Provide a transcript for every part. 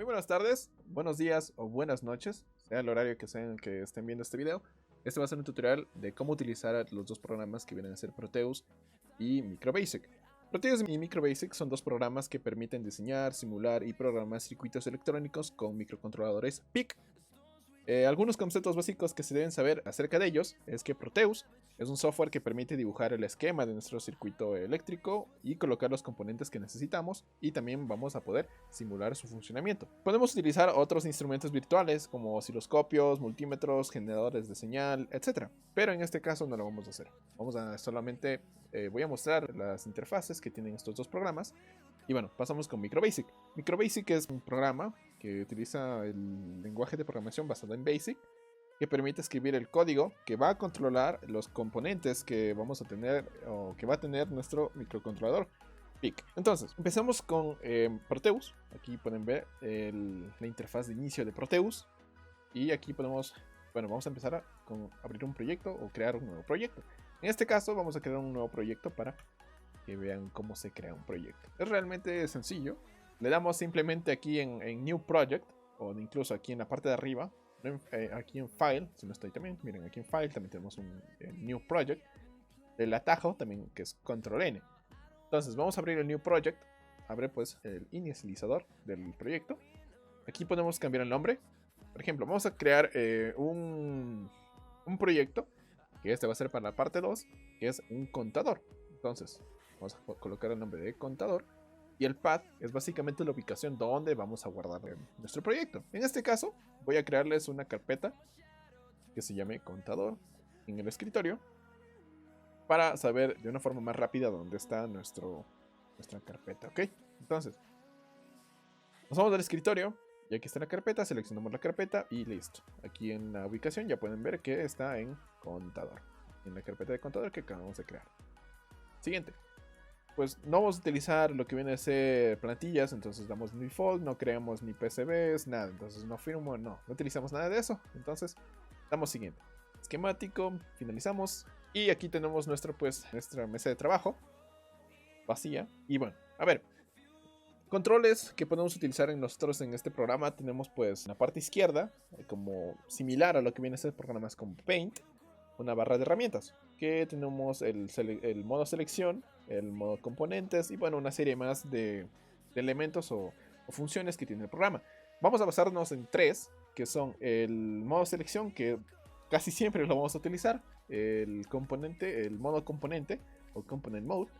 Muy buenas tardes, buenos días o buenas noches, sea el horario que sean que estén viendo este video. Este va a ser un tutorial de cómo utilizar los dos programas que vienen a ser Proteus y MicroBasic. Proteus y MicroBasic son dos programas que permiten diseñar, simular y programar circuitos electrónicos con microcontroladores PIC. Algunos conceptos básicos que se deben saber acerca de ellos es que Proteus es un software que permite dibujar el esquema de nuestro circuito eléctrico y colocar los componentes que necesitamos, y también vamos a poder simular su funcionamiento. Podemos utilizar otros instrumentos virtuales como osciloscopios, multímetros, generadores de señal, etc. Pero en este caso no lo vamos a hacer. Voy a mostrar las interfaces que tienen estos dos programas. Y bueno, pasamos con MicroBasic. MicroBasic es un programa que utiliza el lenguaje de programación basado en BASIC, que permite escribir el código que va a controlar los componentes que vamos a tener o que va a tener nuestro microcontrolador PIC. Entonces, empezamos con Proteus. Aquí pueden ver la interfaz de inicio de Proteus. Y aquí podemos, vamos a empezar con abrir un proyecto o crear un nuevo proyecto. En este caso vamos a crear un nuevo proyecto para que vean cómo se crea un proyecto. Es realmente sencillo. Le damos simplemente aquí en New Project, o incluso aquí en la parte de arriba, aquí en File, si no estoy también, miren, aquí en File también tenemos un New Project. El atajo también, que es Control N. Entonces vamos a abrir el New Project. Abre pues el inicializador del proyecto. Aquí podemos cambiar el nombre. Por ejemplo, vamos a crear un proyecto, que este va a ser para la parte 2, que es un contador. Entonces vamos a colocar el nombre de contador. Y el path es básicamente la ubicación donde vamos a guardar nuestro proyecto. En este caso, voy a crearles una carpeta que se llame contador en el escritorio, para saber de una forma más rápida dónde está nuestra carpeta, ¿ok? Entonces, nos vamos al escritorio y aquí está la carpeta, seleccionamos la carpeta y listo. Aquí en la ubicación ya pueden ver que está en contador, en la carpeta de contador que acabamos de crear. Siguiente. Pues no vamos a utilizar lo que viene a ser plantillas, entonces damos default, no creamos ni PCBs, nada, entonces no firmware, no utilizamos nada de eso. Entonces damos siguiente, esquemático, finalizamos, y aquí tenemos nuestra mesa de trabajo vacía. Y bueno, a ver, controles que podemos utilizar nosotros en este programa. Tenemos pues en la parte izquierda, como similar a lo que viene a ser programas como Paint, una barra de herramientas, que tenemos el modo selección, el modo componentes y bueno, una serie más de elementos o funciones que tiene el programa. Vamos a basarnos en tres, que son el modo selección, que casi siempre lo vamos a utilizar, el modo componente o component mode,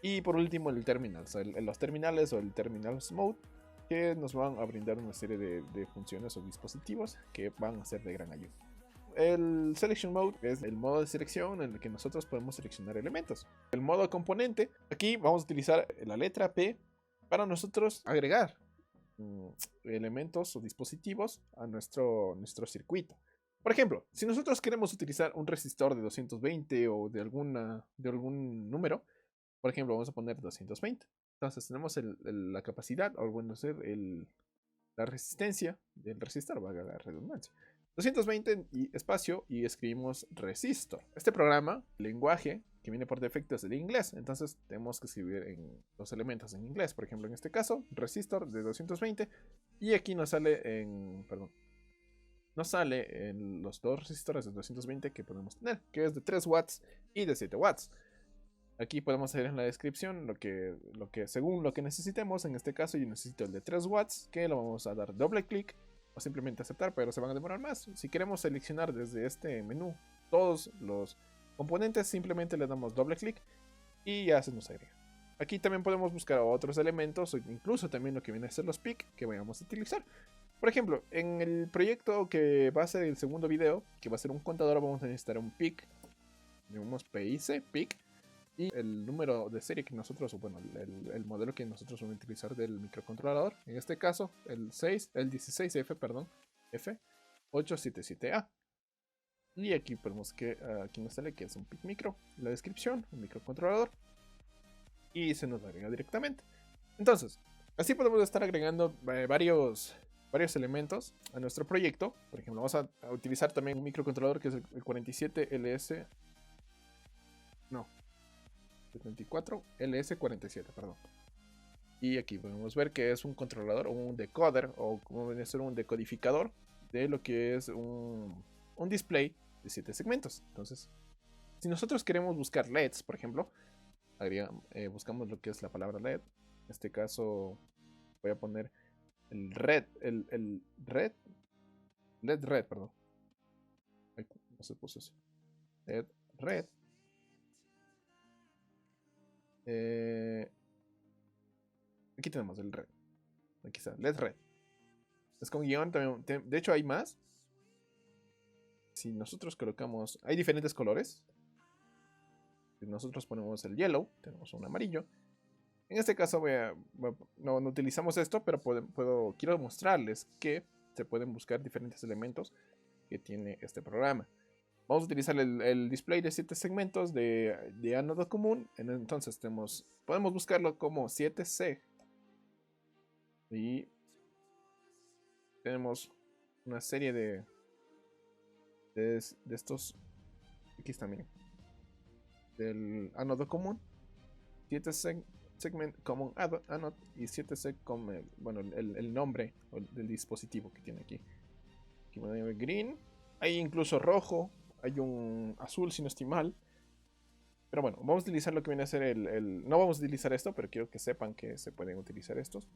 y por último el terminal, los terminales o el terminals mode, que nos van a brindar una serie de funciones o dispositivos que van a ser de gran ayuda. El Selection Mode es el modo de selección en el que nosotros podemos seleccionar elementos. El modo componente, aquí vamos a utilizar la letra P para nosotros agregar elementos o dispositivos a nuestro circuito. Por ejemplo, si nosotros queremos utilizar un resistor de 220 o de algún número, por ejemplo, vamos a poner 220. Entonces tenemos la capacidad, o bueno, la resistencia del resistor, valga la redundancia. 220 y espacio y escribimos resistor. Este programa, el lenguaje que viene por defecto es el inglés, entonces tenemos que escribir los elementos en inglés. Por ejemplo, en este caso, resistor de 220, y aquí nos sale en los dos resistores de 220 que podemos tener, que es de 3 watts y de 7 watts. Aquí podemos ver en la descripción lo que según lo que necesitemos. En este caso yo necesito el de 3 watts, que lo vamos a dar doble clic o simplemente aceptar, pero se van a demorar más. Si queremos seleccionar desde este menú todos los componentes, simplemente le damos doble clic y ya se nos agrega. Aquí también podemos buscar otros elementos o incluso también lo que viene a ser los PIC que vayamos a utilizar. Por ejemplo, en el proyecto que va a ser el segundo video, que va a ser un contador, vamos a necesitar un PIC. Tenemos PIC, y el número de serie que nosotros, bueno, el modelo que nosotros vamos a utilizar del microcontrolador, en este caso el 16F, F877A. Y aquí podemos que aquí nos sale que es un PIC micro, la descripción, un microcontrolador, y se nos agrega directamente. Entonces, así podemos estar agregando varios elementos a nuestro proyecto. Por ejemplo, vamos a utilizar también un microcontrolador que es el 47LS. No, 74LS47, perdón. Y aquí podemos ver que es un controlador o un decoder o como viene a ser un decodificador de lo que es un display de 7 segmentos. Entonces, si nosotros queremos buscar LEDs, por ejemplo, buscamos lo que es la palabra LED. En este caso voy a poner el red, LED red, perdón. Ay, no se puso eso. LED red. Aquí tenemos el red. Aquí está, LED red. Es con guión también. De hecho, hay más. Si nosotros colocamos. Hay diferentes colores. Si nosotros ponemos el yellow, tenemos un amarillo. En este caso no utilizamos esto, pero quiero mostrarles que se pueden buscar diferentes elementos que tiene este programa. Vamos a utilizar el display de 7 segmentos de ánodo común. Entonces podemos buscarlo como 7C. Y tenemos una serie de estos. Aquí está, miren. Del ánodo común. 7C segment common anode y 7C como el nombre del dispositivo que tiene aquí. Aquí me voy a green. Hay incluso rojo. Hay un azul, si no estoy mal. Pero bueno, vamos a utilizar lo que viene a ser no vamos a utilizar esto, pero quiero que sepan que se pueden utilizar estos.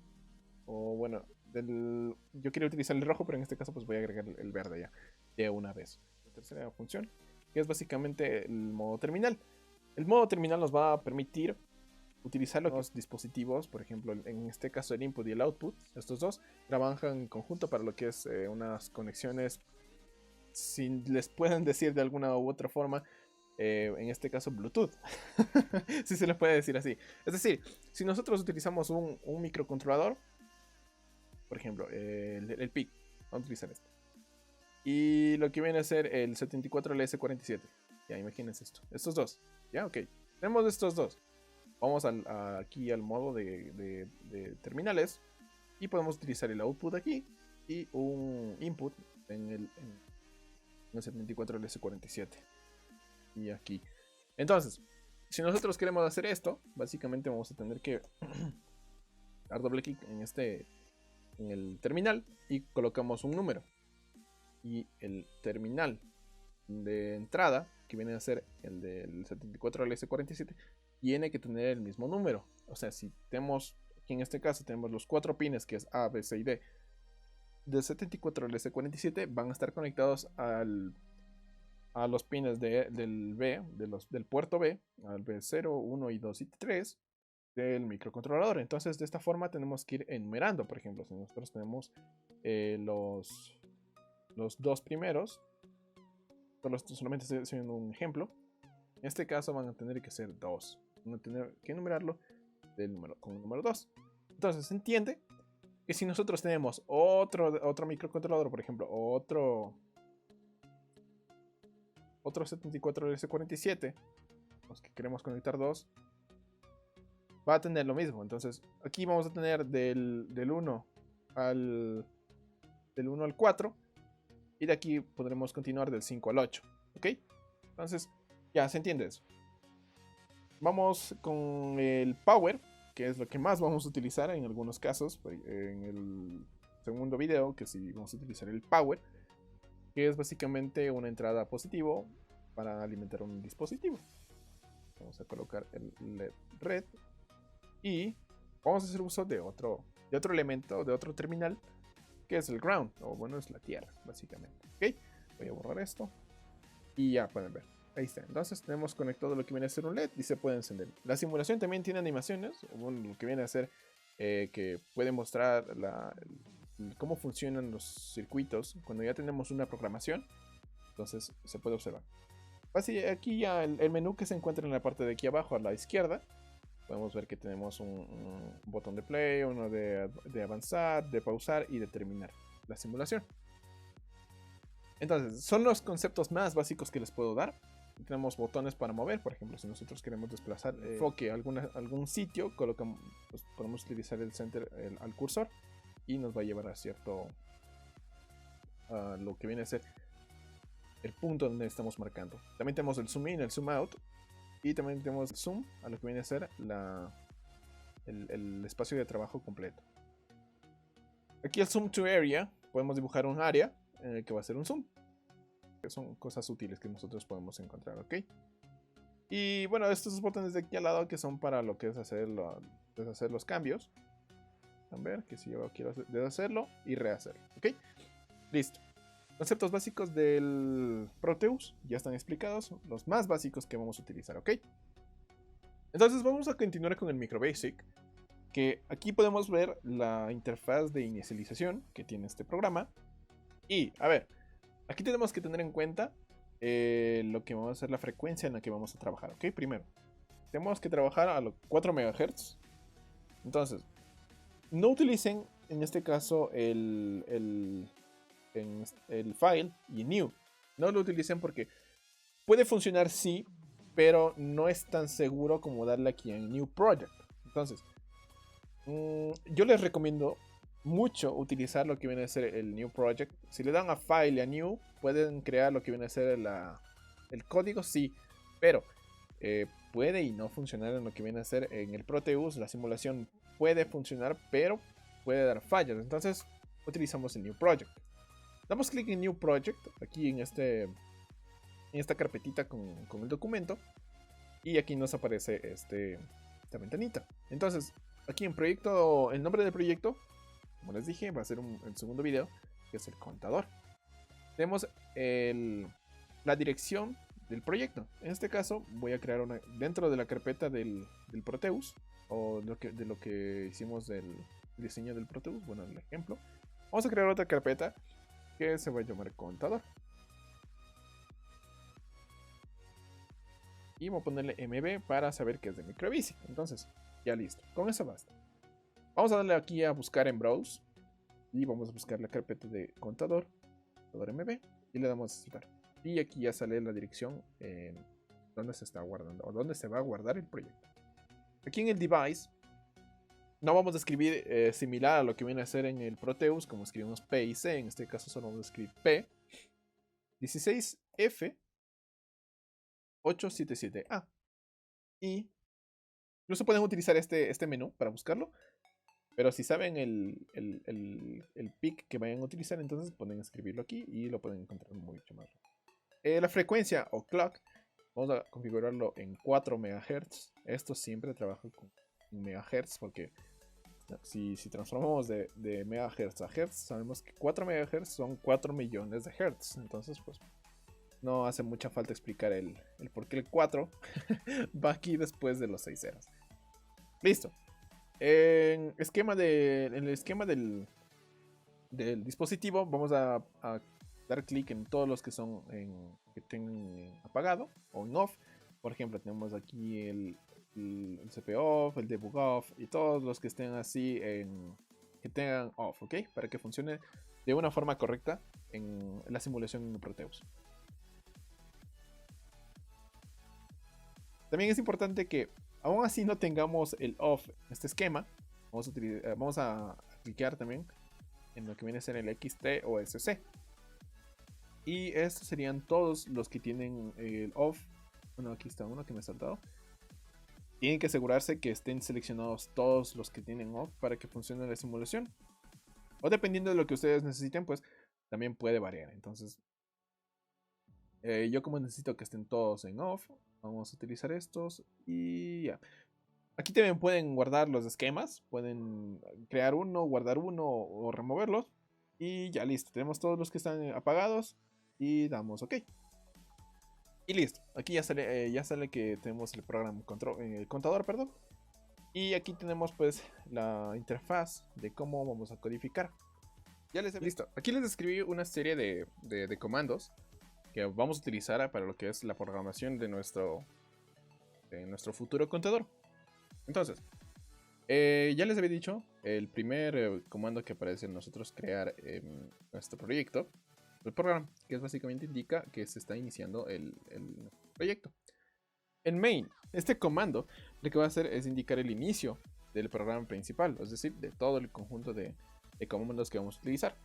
O bueno, yo quería utilizar el rojo, pero en este caso pues voy a agregar el verde ya, de una vez. La tercera función, que es básicamente el modo terminal. El modo terminal nos va a permitir utilizar los dispositivos, por ejemplo, en este caso el input y el output. Estos dos trabajan en conjunto para lo que es unas conexiones, si les pueden decir de alguna u otra forma, en este caso Bluetooth, si se les puede decir así. Es decir, si nosotros utilizamos un microcontrolador, por ejemplo, el PIC, vamos a utilizar este, y lo que viene a ser el 74LS47, ya imagínense estos dos, ya, ok, tenemos estos dos. Vamos aquí al modo de terminales y podemos utilizar el output aquí y un input en el 74LS47 y aquí. Entonces, si nosotros queremos hacer esto, básicamente vamos a tener que dar doble clic en el terminal y colocamos un número. Y el terminal de entrada, que viene a ser el del 74LS47, tiene que tener el mismo número. O sea, si tenemos, aquí en este caso tenemos los 4 pines, que es A, B, C y D, del 74LS47 van a estar conectados a los pines del B, del puerto B, al B0, 1 y 2 y 3 del microcontrolador. Entonces, de esta forma tenemos que ir enumerando. Por ejemplo, si nosotros tenemos los dos primeros, solamente estoy haciendo un ejemplo. En este caso van a tener que ser 2. Van a tener que enumerarlo con el número 2. Entonces se entiende que si nosotros tenemos otro microcontrolador, por ejemplo, otro 74LS47, los que queremos conectar 2, va a tener lo mismo. Entonces aquí vamos a tener del 1 al 4. Y de aquí podremos continuar del 5 al 8. ¿Ok? Entonces, ya se entiende eso. Vamos con el power, que es lo que más vamos a utilizar en algunos casos. En el segundo video, que sí vamos a utilizar el power, que es básicamente una entrada positivo para alimentar un dispositivo. Vamos a colocar el LED red y vamos a hacer uso de otro elemento, de otro terminal, que es el ground, o bueno, es la tierra, básicamente. Ok, voy a borrar esto y ya pueden ver. Ahí está. Entonces tenemos conectado lo que viene a ser un LED y se puede encender. La simulación también tiene animaciones, bueno, lo que viene a ser que puede mostrar cómo funcionan los circuitos cuando ya tenemos una programación. Entonces se puede observar. Así, aquí ya el menú que se encuentra en la parte de aquí abajo a la izquierda. Podemos ver que tenemos un botón de play, uno de avanzar, de pausar y de terminar la simulación. Entonces, son los conceptos más básicos que les puedo dar. Tenemos botones para mover, por ejemplo, si nosotros queremos desplazar enfoque a algún sitio, pues podemos utilizar el center al cursor y nos va a llevar a lo que viene a ser el punto donde estamos marcando. También tenemos el zoom in, el zoom out. Y también tenemos zoom a lo que viene a ser el espacio de trabajo completo. Aquí el zoom to area, podemos dibujar un área en el que va a ser un zoom. Que son cosas útiles que nosotros podemos encontrar, ¿ok? Y bueno, estos botones de aquí al lado que son para lo que es hacer los cambios. A ver, que si yo quiero deshacerlo y rehacerlo, ¿ok? Listo. Conceptos básicos del Proteus ya están explicados, los más básicos que vamos a utilizar, ¿ok? Entonces vamos a continuar con el MicroBasic, que aquí podemos ver la interfaz de inicialización que tiene este programa. Y, a ver, aquí tenemos que tener en cuenta lo que vamos a hacer, la frecuencia en la que vamos a trabajar, ¿ok? Primero, tenemos que trabajar a los 4 MHz. Entonces, no utilicen en este caso el file y new. No lo utilicen porque puede funcionar sí, pero no es tan seguro como darle aquí en new project. Entonces, yo les recomiendo mucho utilizar lo que viene a ser el new project. Si le dan a file y a new, pueden crear lo que viene a ser el código, sí, pero puede y no funcionar en lo que viene a ser en el Proteus. La simulación puede funcionar, pero puede dar fallas. Entonces utilizamos el new project. Damos clic en new project aquí en esta carpetita con el documento, y aquí nos aparece esta ventanita. Entonces aquí en proyecto, el nombre del proyecto, como les dije, va a ser el segundo video, que es el contador. Tenemos la dirección del proyecto. En este caso voy a crear una dentro de la carpeta del Proteus, o de lo que hicimos del diseño del Proteus. Bueno, el ejemplo, vamos a crear otra carpeta que se va a llamar contador, y voy a ponerle MB para saber que es de MicroBasic. Entonces ya listo, con eso basta. Vamos a darle aquí a buscar en browse y vamos a buscar la carpeta de contador MB, y le damos a aceptar. Y aquí ya sale la dirección donde se está guardando o donde se va a guardar el proyecto. Aquí en el device no vamos a escribir similar a lo que viene a ser en el Proteus, como escribimos P y C. En este caso solo vamos a escribir P 16F 877A. Y incluso pueden utilizar este menú para buscarlo. Pero si saben el pic que vayan a utilizar, entonces pueden escribirlo aquí y lo pueden encontrar mucho más rápido. La frecuencia o clock, vamos a configurarlo en 4 MHz. Esto siempre trabaja con MHz, porque si transformamos de MHz a Hertz, sabemos que 4 MHz son 4 millones de Hertz. Entonces, pues no hace mucha falta explicar el por qué el 4 va aquí después de los 6 ceros. Listo. En el esquema del dispositivo vamos a dar clic en todos los que son que tengan apagado o en off. Por ejemplo, tenemos aquí el CPU off, el debug off, y todos los que estén así que tengan off, ¿ok? Para que funcione de una forma correcta en la simulación en Proteus. También es importante que aún así no tengamos el off en este esquema, vamos a clicar también en lo que viene a ser el XT o SC. Y estos serían todos los que tienen el off. Bueno, aquí está uno que me he saltado. Tienen que asegurarse que estén seleccionados todos los que tienen off para que funcione la simulación. O dependiendo de lo que ustedes necesiten, pues también puede variar. Entonces, yo como necesito que estén todos en off, vamos a utilizar estos y ya. Aquí también pueden guardar los esquemas, pueden crear uno, guardar uno o removerlos. Y ya listo, tenemos todos los que están apagados y damos OK. Y listo, aquí ya sale que tenemos el programa el contador, perdón. Y aquí tenemos pues la interfaz de cómo vamos a codificar. Ya listo, aquí les describí una serie de comandos que vamos a utilizar para lo que es la programación de nuestro futuro contador. Entonces, ya les había dicho, el primer comando que aparece en nosotros crear nuestro proyecto, el programa, que es básicamente indica que se está iniciando el proyecto. En main, este comando lo que va a hacer es indicar el inicio del programa principal, es decir, de todo el conjunto de comandos que vamos a utilizar.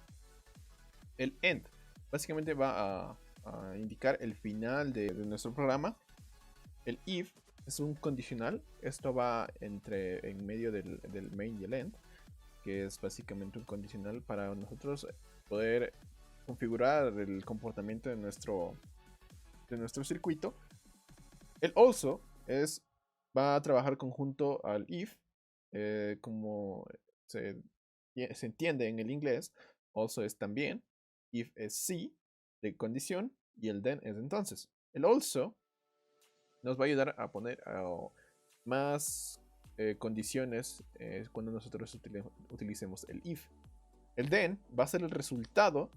El end básicamente va a indicar el final de nuestro programa. El if es un condicional. Esto va en medio del main y el end, que es básicamente un condicional para nosotros poder configurar el comportamiento de nuestro circuito. El also va a trabajar conjunto al if, como se entiende en el inglés. Also es también, if es sí, de condición, y el then es entonces. El also nos va a ayudar a poner más condiciones cuando nosotros utilicemos el if. El then va a ser el resultado,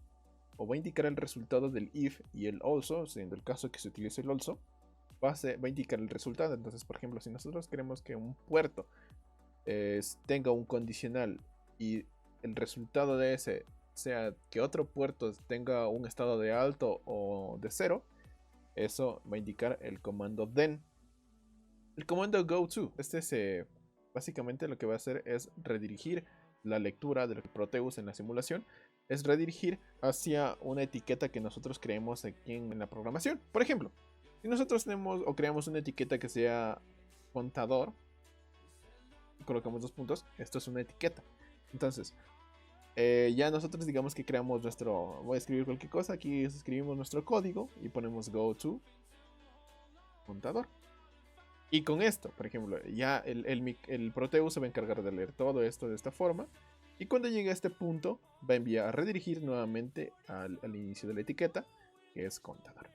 o va a indicar el resultado del if, y el also, siendo el caso que se utilice el also, va a indicar el resultado. Entonces, por ejemplo, si nosotros queremos que un puerto tenga un condicional y el resultado de ese sea que otro puerto tenga un estado de alto o de cero, eso va a indicar el comando then. El comando goTo, básicamente lo que va a hacer es redirigir la lectura del Proteus en la simulación, es redirigir hacia una etiqueta que nosotros creemos aquí en la programación. Por ejemplo, si nosotros tenemos o creamos una etiqueta que sea contador, y colocamos 2 puntos, esto es una etiqueta. Entonces, ya nosotros digamos que creamos voy a escribir cualquier cosa, aquí escribimos nuestro código y ponemos goTo contador. Y con esto, por ejemplo, ya el Proteus se va a encargar de leer todo esto de esta forma. Y cuando llegue a este punto, va a enviar a redirigir nuevamente al inicio de la etiqueta, que es contador.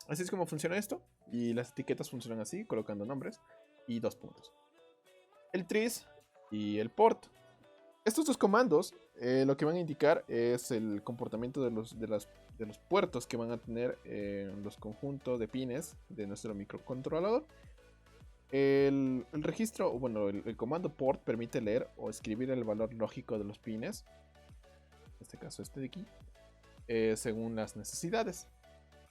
Así es como funciona esto. Y las etiquetas funcionan así, colocando nombres y 2 puntos. El tris y el port. Estos dos comandos lo que van a indicar es el comportamiento de los puertos que van a tener los conjuntos de pines de nuestro microcontrolador. El registro, bueno, el comando port permite leer o escribir el valor lógico de los pines, en este caso este de aquí, según las necesidades.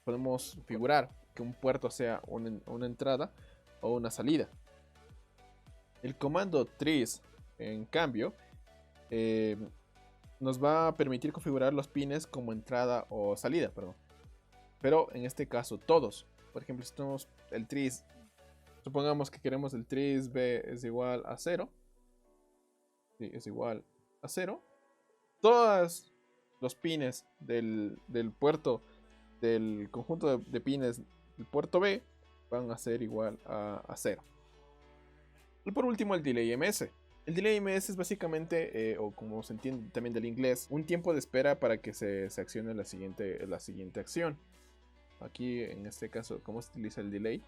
Podemos configurar que un puerto sea una entrada o una salida. El comando tris, en cambio, nos va a permitir configurar los pines como entrada o salida, perdón. Pero en este caso todos. Por ejemplo, si tenemos el tris, supongamos que queremos el tris b es igual a 0. Sí, es igual a 0. Todos los pines del puerto, del conjunto de pines del puerto B, van a ser igual a 0. Y por último, el delay ms. El delay ms es básicamente, o como se entiende también del inglés, un tiempo de espera para que se accione la siguiente acción. Aquí, en este caso, ¿cómo se utiliza el delay?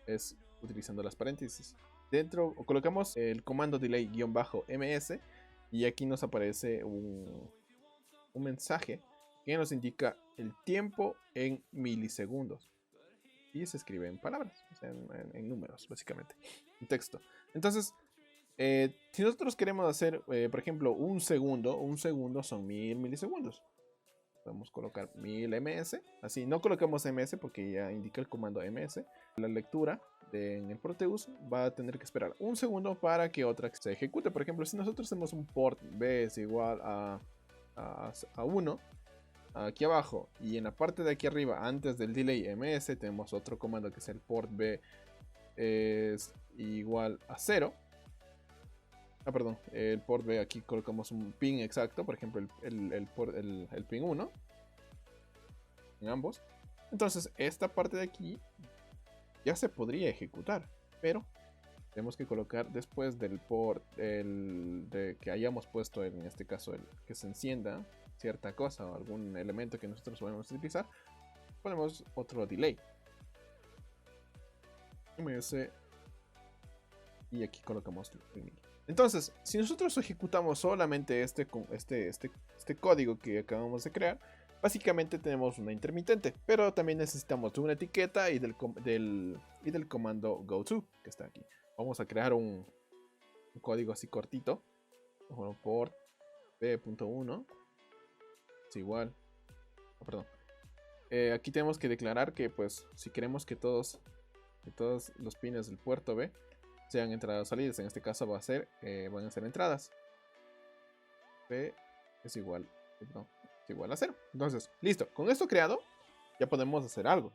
Es utilizando las paréntesis. Dentro colocamos el comando delay-ms y aquí nos aparece un mensaje que nos indica el tiempo en milisegundos. Y se escribe en palabras, o sea, en números, básicamente, en texto. Entonces, si nosotros queremos hacer, por ejemplo, un segundo son 1000 milisegundos. Podemos colocar 1000 ms. Así, no colocamos ms porque ya indica el comando ms. La lectura en el Proteus va a tener que esperar un segundo para que otra se ejecute. Por ejemplo, si nosotros tenemos un port b es igual a 1, aquí abajo, y en la parte de aquí arriba, antes del delay ms, tenemos otro comando que es el port b es igual a 0. Perdón, el port B, aquí colocamos un pin exacto, por ejemplo el pin 1 en ambos. Entonces esta parte de aquí ya se podría ejecutar, pero tenemos que colocar después del port de que hayamos puesto en este caso que se encienda cierta cosa o algún elemento que nosotros podemos utilizar, ponemos otro delay ms y aquí colocamos el mil. Entonces, si nosotros ejecutamos solamente este código que acabamos de crear, básicamente tenemos una intermitente, pero también necesitamos de una etiqueta y del comando goTo que está aquí. Vamos a crear un código así cortito. Bueno, port b.1 es igual. Perdón. Aquí tenemos que declarar que, pues, si queremos que todos los pines del puerto B sean entradas o salidas, en este caso van a ser entradas. P es igual a 0. Entonces, listo. Con esto creado, ya podemos hacer algo.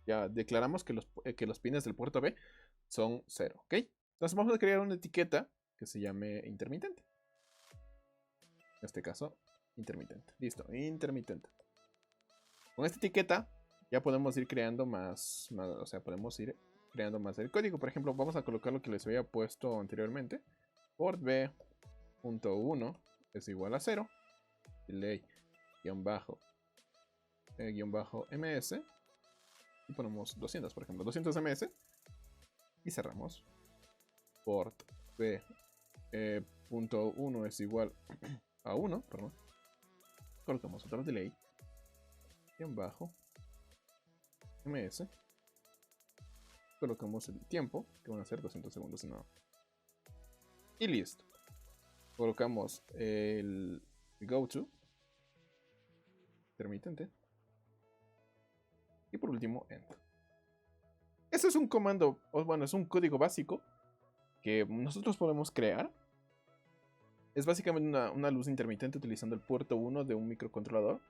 Ya declaramos que los pines del puerto B son 0, ¿ok? Entonces vamos a crear una etiqueta que se llame intermitente. En este caso, intermitente. Listo, intermitente. Con esta etiqueta ya podemos ir creando más, o sea, podemos ir creando más el código. Por ejemplo, vamos a colocar lo que les había puesto anteriormente. Port B.1 es igual a 0. Delay --ms. Y ponemos 200, por ejemplo, 200 ms. Y cerramos. Port B.1 es igual a 1, perdón. Colocamos otro delay --ms. Colocamos el tiempo, que van a ser 200 segundos de nuevo. Y listo. Colocamos el goto intermitente. Y por último, end. Este es un comando, o bueno, es un código básico que nosotros podemos crear. Es básicamente una luz intermitente utilizando el puerto 1 de un microcontrolador.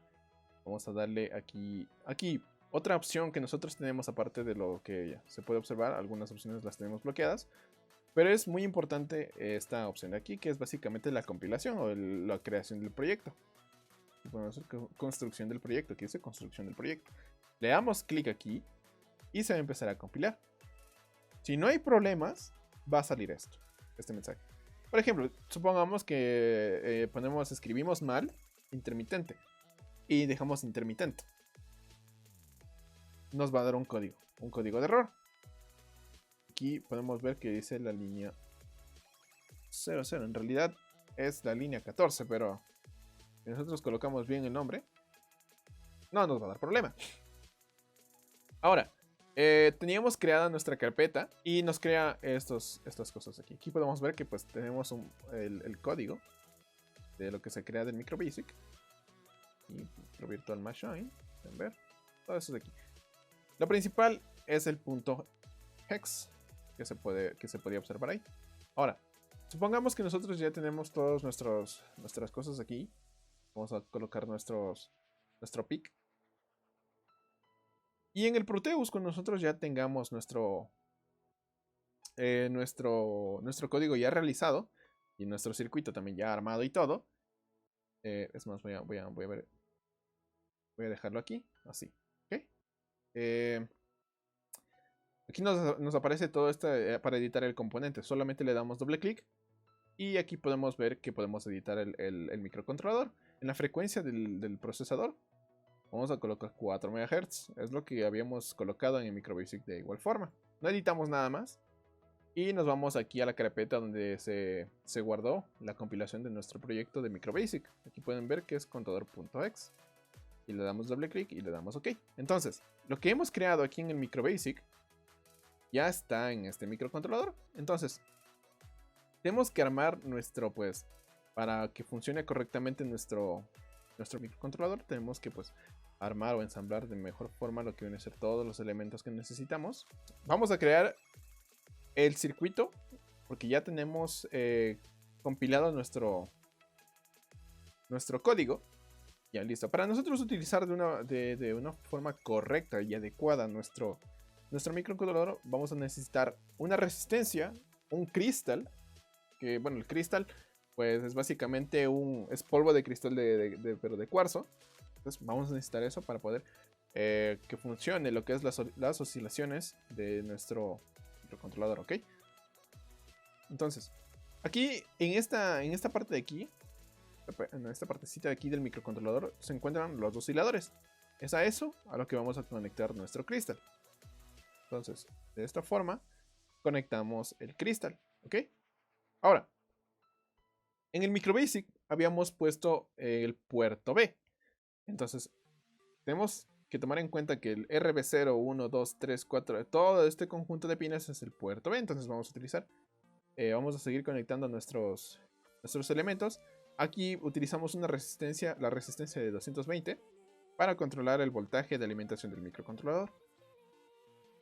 Vamos a darle aquí otra opción que nosotros tenemos aparte de lo que ya se puede observar. Algunas opciones las tenemos bloqueadas. Pero es muy importante esta opción de aquí, que es básicamente la compilación o la creación del proyecto. Y podemos hacer construcción del proyecto. Aquí dice construcción del proyecto. Le damos clic aquí y se va a empezar a compilar. Si no hay problemas, va a salir este mensaje. Por ejemplo, supongamos que escribimos mal intermitente y dejamos intermitente. Nos va a dar un código de error. Aquí podemos ver que dice la línea 00. En realidad es la línea 14, pero si nosotros colocamos bien el nombre, no nos va a dar problema. Ahora, teníamos creada nuestra carpeta y nos crea estas cosas aquí. Aquí podemos ver que pues tenemos el código de lo que se crea del MicroBasic. Y Micro Virtual Machine. Pueden ver. Todo eso de aquí. Lo principal es el punto hex que se podía observar ahí. Ahora, supongamos que nosotros ya tenemos todas nuestras cosas aquí. Vamos a colocar nuestro pic. Y en el Proteus, cuando nosotros ya tengamos nuestro código ya realizado y nuestro circuito también ya armado y todo, es más, voy a ver, voy a dejarlo aquí, así, ¿ok? Aquí nos aparece todo esto para editar el componente. Solamente le damos doble clic y aquí podemos ver que podemos editar el microcontrolador. En la frecuencia del procesador vamos a colocar 4 MHz. Es lo que habíamos colocado en el MicroBasic de igual forma. No editamos nada más. Y nos vamos aquí a la carpeta donde se guardó la compilación de nuestro proyecto de MicroBasic. Aquí pueden ver que es contador.exe. Y le damos doble clic y le damos OK. Entonces, lo que hemos creado aquí en el MicroBasic ya está en este microcontrolador. Entonces, tenemos que armar pues, para que funcione correctamente nuestro microcontrolador, tenemos que pues armar o ensamblar de mejor forma lo que viene a ser todos los elementos que necesitamos. Vamos a crear el circuito porque ya tenemos compilado nuestro código. Ya listo. Para nosotros utilizar de una forma correcta y adecuada nuestro microcontrolador, vamos a necesitar una resistencia, un cristal, que bueno, el cristal pues es básicamente es polvo de cristal pero de cuarzo. Entonces vamos a necesitar eso para poder que funcione lo que es las oscilaciones de nuestro microcontrolador, ¿ok? Entonces, aquí en esta parte de aquí, en esta partecita de aquí del microcontrolador, se encuentran los osciladores. Es a eso a lo que vamos a conectar nuestro cristal. Entonces, de esta forma, conectamos el cristal, ¿ok? Ahora, en el MicroBasic habíamos puesto el puerto B. Entonces, tenemos que tomar en cuenta que el RB0, 1, 2, 3, 4, todo este conjunto de pines es el puerto B. Entonces vamos a utilizar, vamos a seguir conectando nuestros elementos. Aquí utilizamos la resistencia de 220 para controlar el voltaje de alimentación del microcontrolador.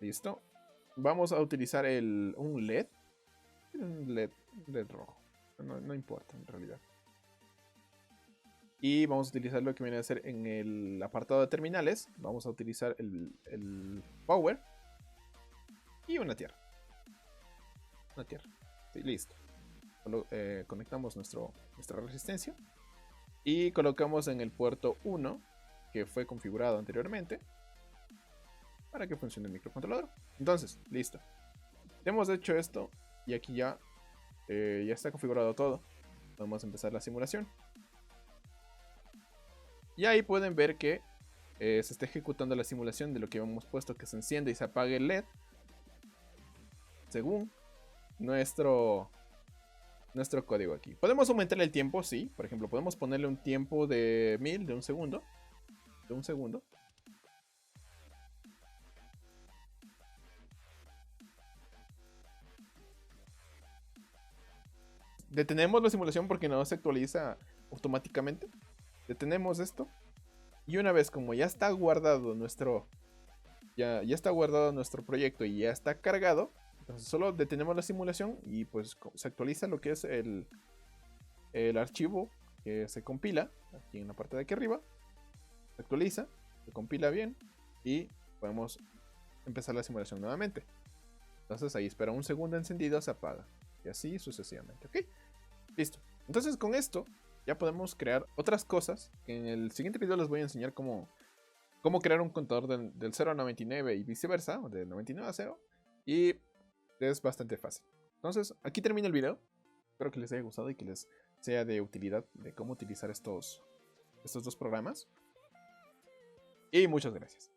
Listo. Vamos a utilizar un LED. Un LED rojo. No importa en realidad. Y vamos a utilizar lo que viene a ser en el apartado de terminales. Vamos a utilizar el power y una tierra. Una tierra. Sí, listo. Conectamos nuestra resistencia. Y colocamos en el puerto 1, que fue configurado anteriormente, para que funcione el microcontrolador. Entonces, listo. Hemos hecho esto y aquí ya está configurado todo. Vamos a empezar la simulación. Y ahí pueden ver que se está ejecutando la simulación de lo que hemos puesto, que se enciende y se apague el LED según nuestro código aquí. Podemos aumentar el tiempo, sí. Por ejemplo, podemos ponerle un tiempo de 1000, de un segundo. De un segundo. Detenemos la simulación porque no se actualiza automáticamente. Detenemos esto. Y una vez como ya está guardado ya está guardado nuestro proyecto y ya está cargado, entonces solo detenemos la simulación y pues se actualiza lo que es el archivo que se compila aquí en la parte de aquí arriba. Se actualiza, se compila bien y podemos empezar la simulación nuevamente. Entonces ahí espera un segundo encendido, se apaga y así sucesivamente, ¿ok? Listo. Entonces con esto ya podemos crear otras cosas que en el siguiente video les voy a enseñar cómo crear un contador del 0 a 99 y viceversa, o del 99 a 0. Y es bastante fácil. Entonces, aquí termina el video. Espero que les haya gustado y que les sea de utilidad de cómo utilizar estos dos programas. Y muchas gracias.